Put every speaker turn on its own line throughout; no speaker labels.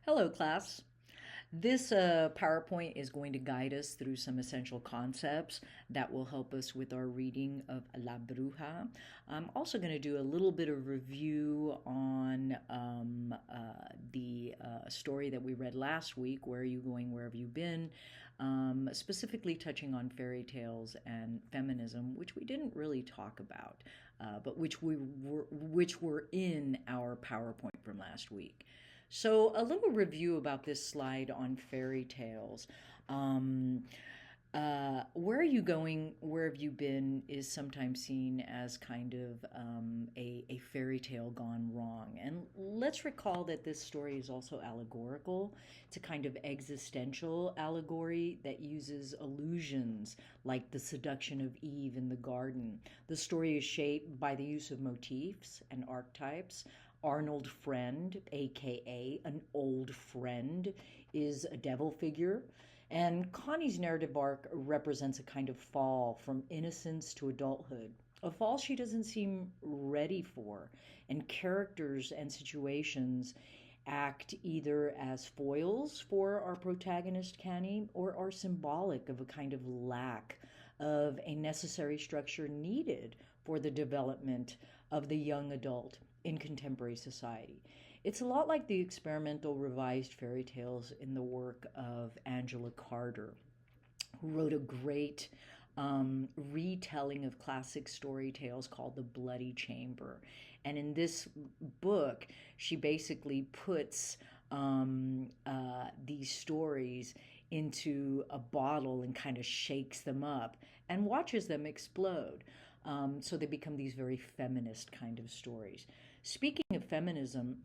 Hello, class. This PowerPoint is going to guide us through some essential concepts that will help us with our reading of La Bruja. I'm also going to do a little bit of review on the story that we read last week, Where Are You Going, Where Have You Been? Specifically touching on fairy tales and feminism, which we didn't really talk about, but which were in our PowerPoint from last week. So, a little review about this slide on fairy tales. Um, where are you going? Where have you been? Is sometimes seen as kind of a fairy tale gone wrong. And let's recall that this story is also allegorical. It's a kind of existential allegory that uses allusions like the seduction of Eve in the garden. The story is shaped by the use of motifs and archetypes. Arnold Friend, aka an old friend, is a devil figure. And Connie's narrative arc represents a kind of fall from innocence to adulthood, a fall she doesn't seem ready for. And characters and situations act either as foils for our protagonist, Connie, or are symbolic of a kind of lack of a necessary structure needed for the development of the young adult in contemporary society. It's a lot like the experimental revised fairy tales in the work of Angela Carter, who wrote a great retelling of classic story tales called The Bloody Chamber. And in this book, she basically puts these stories into a bottle and kind of shakes them up and watches them explode. So they become these very feminist kind of stories. Speaking of feminism,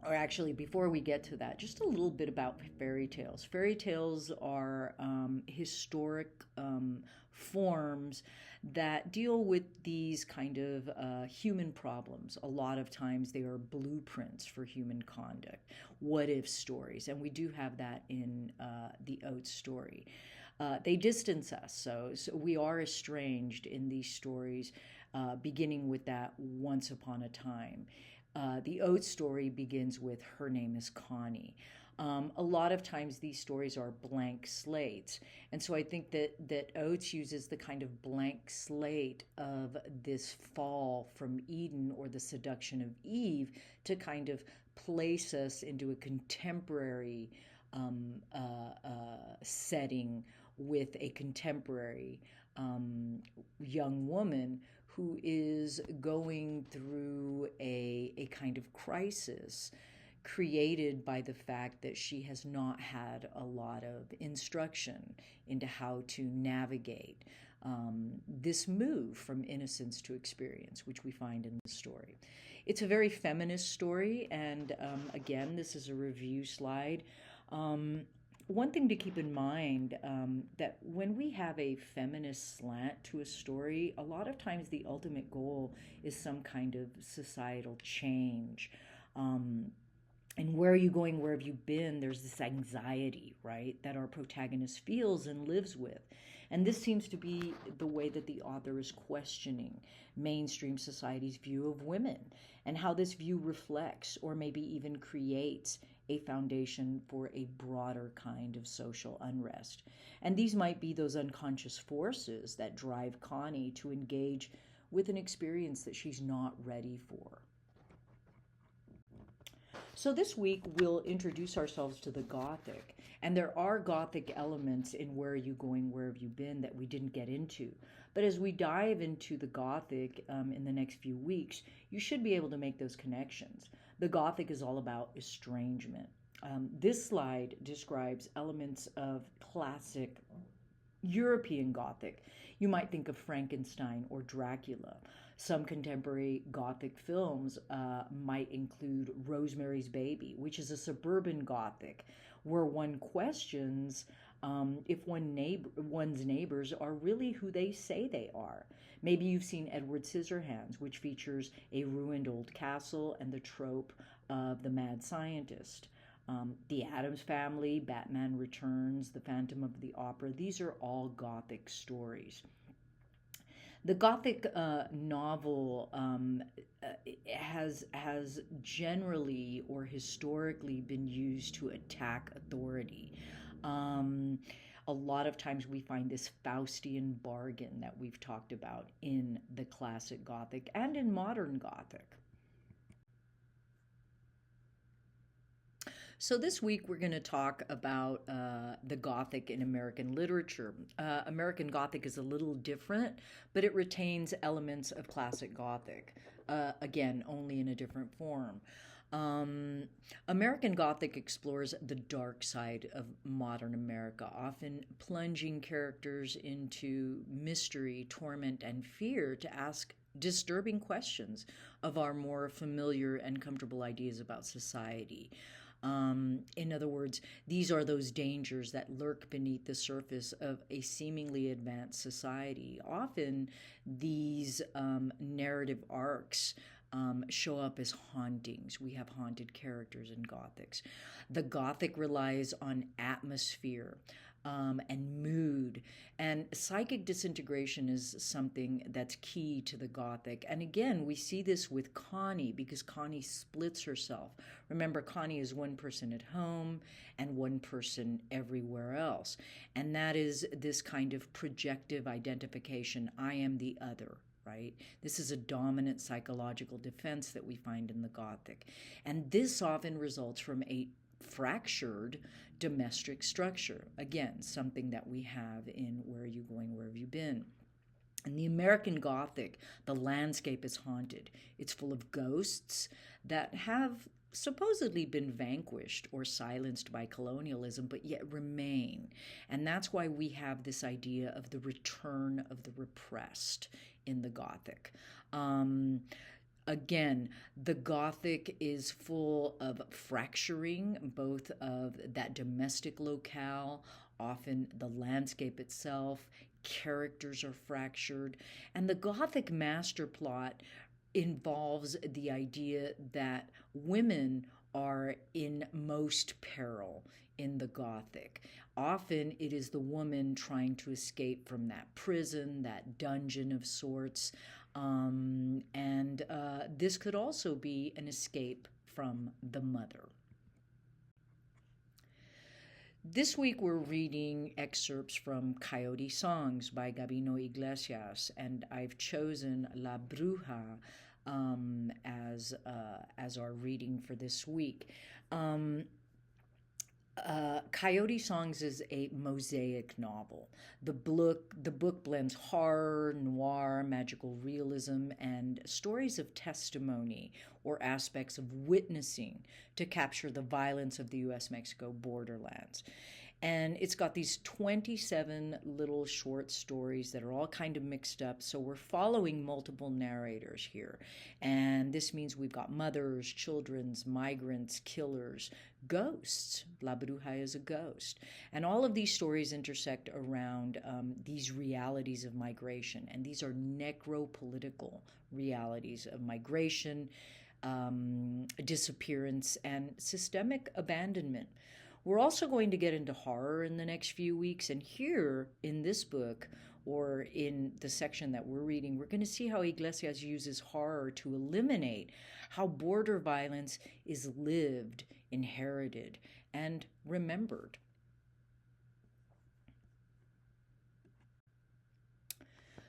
or actually, before we get to that, just a little bit about fairy tales. Fairy tales are historic forms that deal with these kind of human problems. A lot of times they are blueprints for human conduct, what if stories, and we do have that in the Oates story. They distance us, so we are estranged in these stories, beginning with that once upon a time. The Oates story begins with Her Name is Connie. A lot of times these stories are blank slates. And so I think that Oates uses the kind of blank slate of this fall from Eden or the seduction of Eve to kind of place us into a contemporary setting with a contemporary young woman who is going through a kind of crisis created by the fact that she has not had a lot of instruction into how to navigate this move from innocence to experience, which we find in the story. It's a very feminist story, and again, this is a review slide. One thing to keep in mind, that when we have a feminist slant to a story, a lot of times the ultimate goal is some kind of societal change. Um, and where are you going? Where have you been? There's this anxiety, right, that our protagonist feels and lives with. And this seems to be the way that the author is questioning mainstream society's view of women and how this view reflects or maybe even creates a foundation for a broader kind of social unrest. And these might be those unconscious forces that drive Connie to engage with an experience that she's not ready for. So this week we'll introduce ourselves to the Gothic, and there are Gothic elements in Where Are You Going, Where Have You Been that we didn't get into. But as we dive into the Gothic in the next few weeks, you should be able to make those connections. The Gothic is all about estrangement. This slide describes elements of classic European Gothic. You might think of Frankenstein or Dracula. Some contemporary Gothic films might include Rosemary's Baby, which is a suburban Gothic where one questions if one's neighbors are really who they say they are. Maybe you've seen Edward Scissorhands, which features a ruined old castle and the trope of the mad scientist. The Addams Family, Batman Returns, The Phantom of the Opera, these are all Gothic stories. The Gothic novel has generally or historically been used to attack authority. Um, a lot of times we find this Faustian bargain that we've talked about in the classic Gothic and in modern Gothic. So, this week we're going to talk about the Gothic in American literature. American Gothic is a little different, but it retains elements of classic Gothic, again, only in a different form. Um, American Gothic explores the dark side of modern America, often plunging characters into mystery, torment, and fear to ask disturbing questions of our more familiar and comfortable ideas about society. In other words, these are those dangers that lurk beneath the surface of a seemingly advanced society. Often, these narrative arcs show up as hauntings. We have haunted characters in Gothics. The Gothic relies on atmosphere. And mood. And psychic disintegration is something that's key to the Gothic. And again, we see this with Connie because Connie splits herself. Remember, Connie is one person at home and one person everywhere else. And that is this kind of projective identification. I am the other. Right? This is a dominant psychological defense that we find in the Gothic. And this often results from a fractured domestic structure. Again, something that we have in Where Are You Going, Where Have You Been? In the American Gothic, the landscape is haunted. It's full of ghosts that have supposedly been vanquished or silenced by colonialism, but yet remain. And that's why we have this idea of the return of the repressed in the Gothic. Again, the Gothic is full of fracturing, both of that domestic locale, often the landscape itself, characters are fractured, and the Gothic master plot involves the idea that women are in most peril in the Gothic. Often it is the woman trying to escape from that prison, that dungeon of sorts. And this could also be an escape from the mother. This week we're reading excerpts from Coyote Songs by Gabino Iglesias, and I've chosen La Bruja as our reading for this week. Coyote Songs is a mosaic novel. The book blends horror, noir, magical realism, and stories of testimony or aspects of witnessing to capture the violence of the U.S.-Mexico borderlands. And it's got these 27 little short stories that are all kind of mixed up. So we're following multiple narrators here. And this means we've got mothers, children's, migrants, killers, ghosts. La Bruja is a ghost. And all of these stories intersect around these realities of migration. And these are necropolitical realities of migration, disappearance, and systemic abandonment. We're also going to get into horror in the next few weeks. And here in this book, or in the section that we're reading, we're going to see how Iglesias uses horror to eliminate how border violence is lived, inherited, and remembered.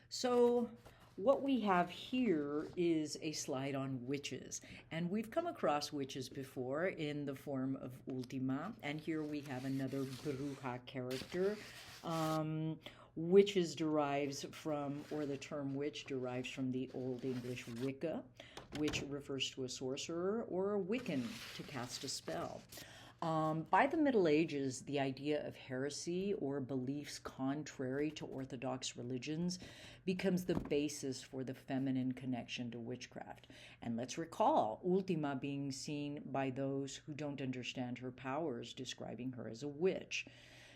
So, what we have here is a slide on witches. And we've come across witches before in the form of Ultima. And here we have another Bruja character. Witches derives from, or the term witch derives from the Old English Wicca, which refers to a sorcerer or a Wiccan to cast a spell. By the Middle Ages, the idea of heresy or beliefs contrary to Orthodox religions becomes the basis for the feminine connection to witchcraft. And let's recall Ultima being seen by those who don't understand her powers, describing her as a witch.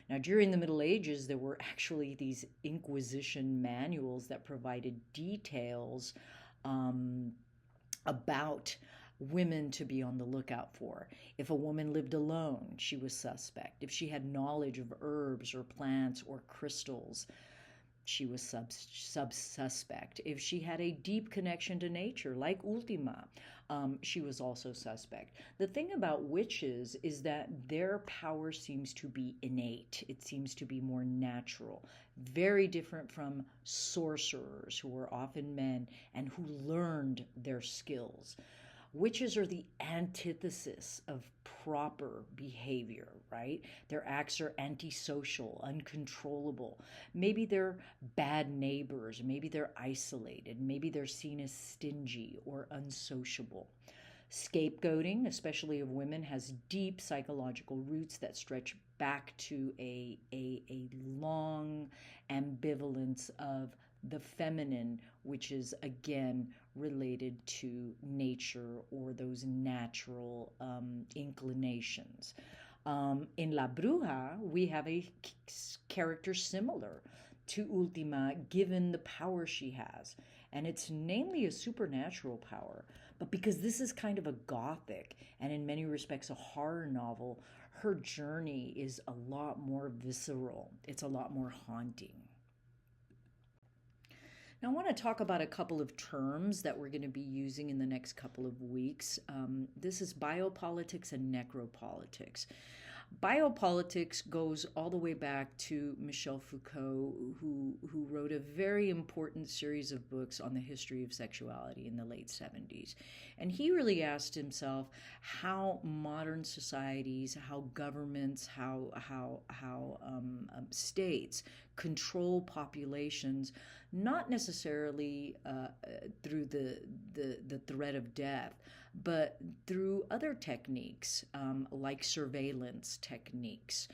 Now, during the Middle Ages, there were actually these Inquisition manuals that provided details about women to be on the lookout for. If a woman lived alone, she was suspect. If she had knowledge of herbs or plants or crystals, she was suspect. If she had a deep connection to nature, like Ultima, she was also suspect. The thing about witches is that their power seems to be innate, it seems to be more natural, very different from sorcerers, who were often men and who learned their skills. Witches are the antithesis of proper behavior, right? Their acts are antisocial, uncontrollable. Maybe they're bad neighbors. Maybe they're isolated. Maybe they're seen as stingy or unsociable. Scapegoating, especially of women, has deep psychological roots that stretch back to a long ambivalence of the feminine, which is again related to nature or those natural inclinations. In La Bruja, we have a character similar to Ultima, given the power she has. And it's namely a supernatural power. But because this is kind of a gothic and in many respects a horror novel, her journey is a lot more visceral. It's a lot more haunting. Now, I want to talk about a couple of terms that we're going to be using in the next couple of weeks. This is biopolitics and necropolitics. Biopolitics goes all the way back to Michel Foucault, who wrote a very important series of books on the history of sexuality in the late 70s. And he really asked himself how modern societies, how governments, how states control populations, not necessarily through the threat of death, but through other techniques, like surveillance techniques,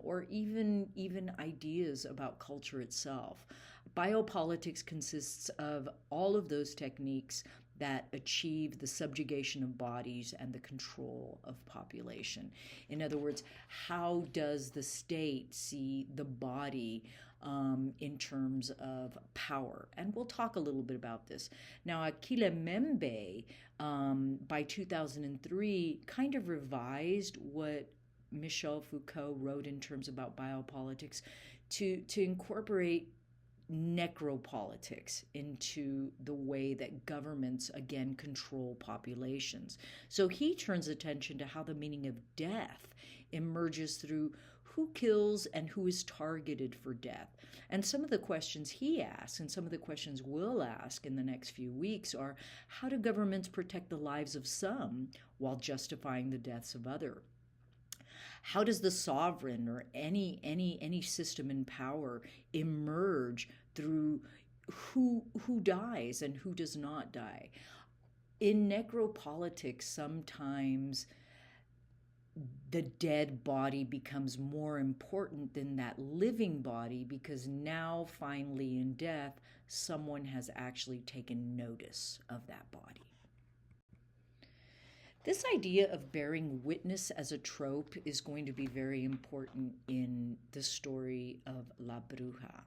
or even ideas about culture itself. Biopolitics consists of all of those techniques that achieve the subjugation of bodies and the control of population. In other words, how does the state see the body in terms of power? And we'll talk a little bit about this. Now, Akile Membe, by 2003, kind of revised what Michel Foucault wrote in terms about biopolitics to incorporate necropolitics into the way that governments again control populations. So he turns attention to how the meaning of death emerges through who kills and who is targeted for death. And some of the questions he asks, and some of the questions we'll ask in the next few weeks, are how do governments protect the lives of some while justifying the deaths of others? How does the sovereign or any system in power emerge through who dies and who does not die? In necropolitics, sometimes the dead body becomes more important than that living body, because now finally in death someone has actually taken notice of that body. This idea of bearing witness as a trope is going to be very important in the story of La Bruja.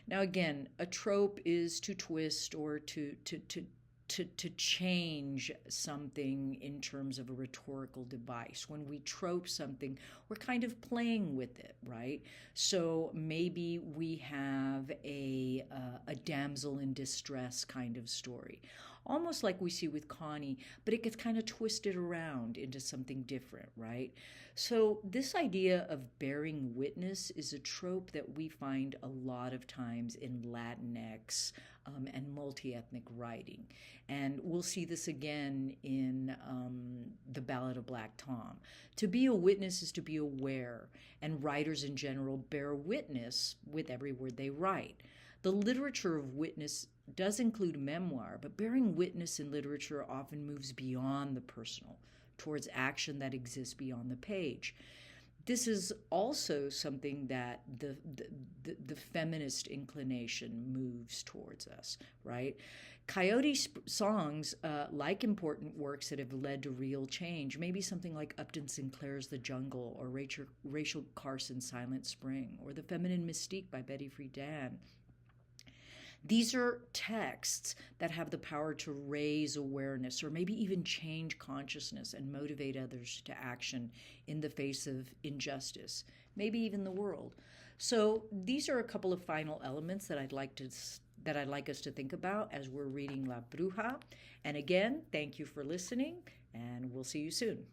Now, again, a trope is to twist or to change something in terms of a rhetorical device. When we trope something, we're kind of playing with it, right? So maybe we have a damsel in distress kind of story, almost like we see with Connie, but it gets kind of twisted around into something different, right? So this idea of bearing witness is a trope that we find a lot of times in Latinx and multi-ethnic writing. And we'll see this again in The Ballad of Black Tom. To be a witness is to be aware, and writers in general bear witness with every word they write. The literature of witness does include memoir, but bearing witness in literature often moves beyond the personal, towards action that exists beyond the page. This is also something that the feminist inclination moves towards us, right? Coyote songs, like important works that have led to real change, maybe something like Upton Sinclair's The Jungle, or Rachel Carson's Silent Spring, or The Feminine Mystique by Betty Friedan. These are texts that have the power to raise awareness or maybe even change consciousness and motivate others to action in the face of injustice, maybe even the world. So these are a couple of final elements that I'd like us to think about as we're reading La Bruja. And again, thank you for listening, and we'll see you soon.